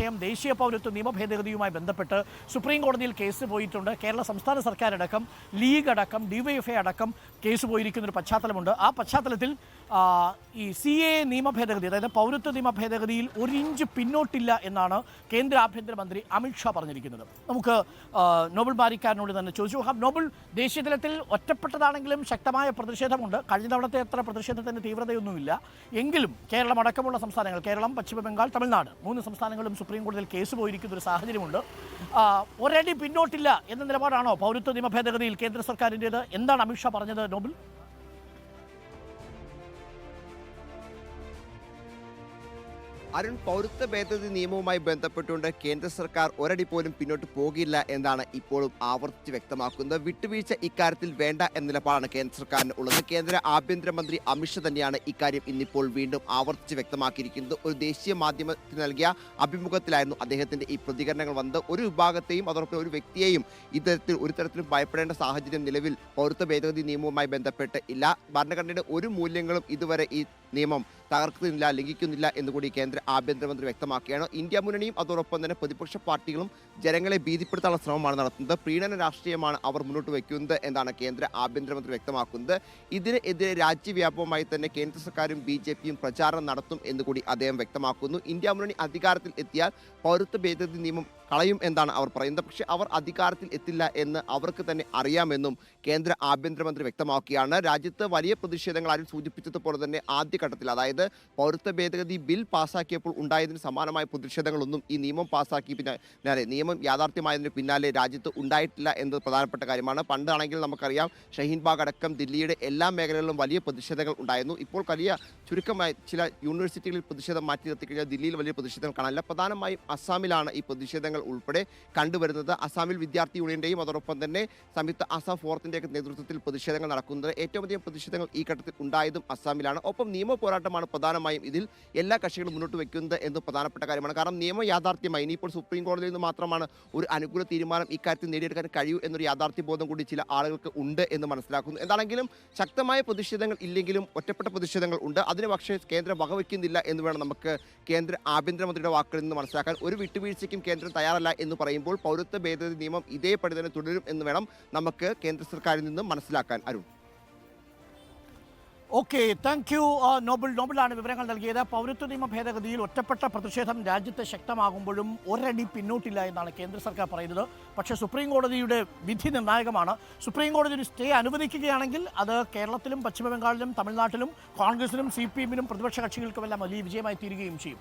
നമുക്കറിയാം ദേശീയ പൗരത്വ നിയമ ഭേദഗതിയുമായി ബന്ധപ്പെട്ട് സുപ്രീം കോടതിയിൽ കേസ് പോയിട്ടുണ്ട്. കേരള സംസ്ഥാന സർക്കാരടക്കം ലീഗ് അടക്കം DYFI അടക്കം കേസ് പോയിരിക്കുന്നൊരു പശ്ചാത്തലമുണ്ട്. ആ പശ്ചാത്തലത്തിൽ ഈ CAA നിയമ ഭേദഗതി, അതായത് പൗരത്വ നിയമ ഭേദഗതിയിൽ ഒരു ഇഞ്ച് പിന്നോട്ടില്ല എന്നാണ് കേന്ദ്ര ആഭ്യന്തരമന്ത്രി അമിത്ഷാ പറഞ്ഞിരിക്കുന്നത്. നമുക്ക് നോബൽ ബാരിക്കാരനോട് തന്നെ ചോദിച്ചു. നോബൽ, ദേശീയ തലത്തിൽ ഒറ്റപ്പെട്ടതാണെങ്കിലും ശക്തമായ പ്രതിഷേധമുണ്ട്. കഴിഞ്ഞ തവണത്തെ അത്ര പ്രതിഷേധത്തിൻ്റെ തീവ്രതയൊന്നുമില്ല. എങ്കിലും കേരളം അടക്കമുള്ള സംസ്ഥാനങ്ങൾ, കേരളം, പശ്ചിമ ബംഗാൾ, തമിഴ്നാട്, 3 സംസ്ഥാനങ്ങളും സുപ്രീം കോടതിയിൽ കേസ് പോയിരിക്കുന്ന ഒരു സാഹചര്യമുണ്ട്. ഒരടി പിന്നോട്ടില്ല എന്ന നിലപാടാണോ പൗരത്വ നിയമ ഭേദഗതിയിൽ കേന്ദ്ര സർക്കാരിൻ്റേത്? എന്താണ് അമിത്ഷാ പറഞ്ഞത് നോബൽ? അരുൺ, പൗരത്വ ഭേദഗതി നിയമവുമായി ബന്ധപ്പെട്ടുകൊണ്ട് കേന്ദ്ര സർക്കാർ ഒരടി പോലും പിന്നോട്ട് പോകില്ല എന്നാണ് ഇപ്പോഴും ആവർത്തിച്ച് വ്യക്തമാക്കുന്നത്. വിട്ടുവീഴ്ച ഇക്കാര്യത്തിൽ വേണ്ട എന്ന നിലപാടാണ് കേന്ദ്ര സർക്കാരിന് ഉള്ളത്. കേന്ദ്ര ആഭ്യന്തരമന്ത്രി അമിത്ഷാ തന്നെയാണ് ഇക്കാര്യം ഇന്നിപ്പോൾ വീണ്ടും ആവർത്തിച്ച് വ്യക്തമാക്കിയിരിക്കുന്നത്. ഒരു ദേശീയ മാധ്യമത്തിന് നൽകിയ അഭിമുഖത്തിലായിരുന്നു അദ്ദേഹത്തിന്റെ ഈ പ്രതികരണങ്ങൾ വന്നത്. ഒരു വിഭാഗത്തെയും അതോടൊപ്പം ഒരു വ്യക്തിയെയും ഒരു തരത്തിലും ഭയപ്പെടേണ്ട സാഹചര്യം നിലവിൽ പൗരത്വ ഭേദഗതി നിയമവുമായി ബന്ധപ്പെട്ട് ഇല്ല. ഭരണഘടനയുടെ ഒരു മൂല്യങ്ങളും ഇതുവരെ ഈ നിയമം തകർക്കുന്നില്ല, ലംഘിക്കുന്നില്ല എന്നുകൂടി കേന്ദ്ര ആഭ്യന്തരമന്ത്രി വ്യക്തമാക്കുകയാണ്. ഇന്ത്യ മുന്നണിയും അതോടൊപ്പം തന്നെ പ്രതിപക്ഷ പാർട്ടികളും ജനങ്ങളെ ഭീതിപ്പെടുത്താനുള്ള ശ്രമമാണ് നടത്തുന്നത്. പ്രീണന രാഷ്ട്രീയമാണ് അവർ മുന്നോട്ട് വയ്ക്കുന്നത് എന്നാണ് കേന്ദ്ര ആഭ്യന്തരമന്ത്രി വ്യക്തമാക്കുന്നത്. ഇതിനെതിരെ രാജ്യവ്യാപകമായി തന്നെ കേന്ദ്ര സർക്കാരും BJPയും പ്രചാരണം നടത്തും എന്നുകൂടി അദ്ദേഹം വ്യക്തമാക്കുന്നു. ഇന്ത്യ മുന്നണി അധികാരത്തിൽ എത്തിയാൽ പൗരത്വ ഭേദഗതി നിയമം കളയും എന്നാണ് അവർ പറയുന്നത്. പക്ഷേ അവർ അധികാരത്തിൽ എത്തില്ല എന്ന് അവർക്ക് തന്നെ അറിയാമെന്നും കേന്ദ്ര ആഭ്യന്തരമന്ത്രി വ്യക്തമാക്കുകയാണ്. രാജ്യത്ത് വലിയ പ്രതിഷേധങ്ങൾ ആരും സൂചിപ്പിച്ചതുപോലെ തന്നെ ആദ്യഘട്ടത്തിൽ, അതായത് പൗരത്വ ഭേദഗതി ബിൽ പാസ്സാക്കിയപ്പോൾ ഉണ്ടായതിന് സമാനമായ പ്രതിഷേധങ്ങളൊന്നും ഈ നിയമം പാസ്സാക്കി പിന്നാലെ, നിയമം യാഥാർത്ഥ്യമായതിന് പിന്നാലെ രാജ്യത്ത് ഉണ്ടായിട്ടില്ല എന്നത് പ്രധാനപ്പെട്ട കാര്യമാണ്. പണ്ടാണെങ്കിൽ നമുക്കറിയാം ഷഹീൻ ബാഗ് അടക്കം ദില്ലിയുടെ എല്ലാ മേഖലകളിലും വലിയ പ്രതിഷേധങ്ങൾ ഉണ്ടായിരുന്നു. ഇപ്പോൾ വലിയ ചുരുക്കമായി ചില യൂണിവേഴ്സിറ്റികളിൽ പ്രതിഷേധം മാറ്റി നിർത്തിക്കഴിഞ്ഞാൽ ദില്ലിയിൽ വലിയ പ്രതിഷേധങ്ങൾ കാണാനില്ല. പ്രധാനമായും അസ്സാമിലാണ് ഈ പ്രതിഷേധങ്ങൾ ഉൾപ്പെടെ കണ്ടുവരുന്നത്. അസ്സാമിൽ വിദ്യാർത്ഥി യൂണിയന്റെയും അതോടൊപ്പം തന്നെ സംയുക്ത അസം ഫോറത്തിന്റെയൊക്കെ നേതൃത്വത്തിൽ പ്രതിഷേധങ്ങൾ നടക്കുന്നത്. ഏറ്റവും അധികം പ്രതിഷേധങ്ങൾ ഈ ഘട്ടത്തിൽ ഉണ്ടായതും അസ്സാമിലാണ്. ഒപ്പം നിയമ പോരാട്ടമാണ് പ്രധാനമായും ഇതിൽ എല്ലാ കക്ഷികളും മുന്നോട്ട് വയ്ക്കുന്നത് എന്ന് പ്രധാനപ്പെട്ട കാര്യമാണ്. കാരണം നിയമം യാഥാർത്ഥ്യമായി ഇനിയിപ്പോൾ സുപ്രീം കോടതിയിൽ നിന്ന് മാത്രമാണ് ഒരു അനുകൂല തീരുമാനം ഇക്കാര്യത്തിൽ നേടിയെടുക്കാൻ കഴിയൂ എന്നൊരു യാഥാർത്ഥ്യബോധം കൂടി ചില ആളുകൾക്ക് ഉണ്ട് എന്ന് മനസ്സിലാക്കുന്നു. എന്താണെങ്കിലും ശക്തമായ പ്രതിഷേധങ്ങൾ ഇല്ലെങ്കിലും ഒറ്റപ്പെട്ട പ്രതിഷേധങ്ങൾ ഉണ്ട്. അതിന് പക്ഷേ കേന്ദ്രം വകവയ്ക്കുന്നില്ല എന്ന് വേണം നമുക്ക് കേന്ദ്ര ആഭ്യന്തരമന്ത്രിയുടെ വാക്കുകളിൽ നിന്ന് മനസ്സിലാക്കാൻ. ഒരു വിട്ടുവീഴ്ചയ്ക്കും കേന്ദ്രം തയ്യാറല്ല എന്ന് പറയുമ്പോൾ പൗരത്വ ഭേദഗതി നിയമം ഇതേപടി തന്നെ തുടരും എന്ന് വേണം നമുക്ക് കേന്ദ്ര സർക്കാരിൽ നിന്നും മനസ്സിലാക്കാൻ. അരുൺ, ഓക്കെ, താങ്ക് യു നോബിളാണ് വിവരങ്ങൾ നൽകിയത്. പൗരത്വ നിയമ ഭേദഗതിയിൽ ഒറ്റപ്പെട്ട പ്രതിഷേധം രാജ്യത്ത് ശക്തമാകുമ്പോഴും ഒരടി പിന്നോട്ടില്ല എന്നാണ് കേന്ദ്ര സർക്കാർ പറയുന്നത്. പക്ഷേ സുപ്രീം കോടതിയുടെ വിധി നിർണായകമാണ്. സുപ്രീം കോടതി ഒരു സ്റ്റേ അനുവദിക്കുകയാണെങ്കിൽ അത് കേരളത്തിലും പശ്ചിമ ബംഗാളിലും തമിഴ്നാട്ടിലും കോൺഗ്രസിനും CPM-നും പ്രതിപക്ഷ കക്ഷികൾക്കുമെല്ലാം വലിയ വിജയമായി തീരുകയും ചെയ്യും.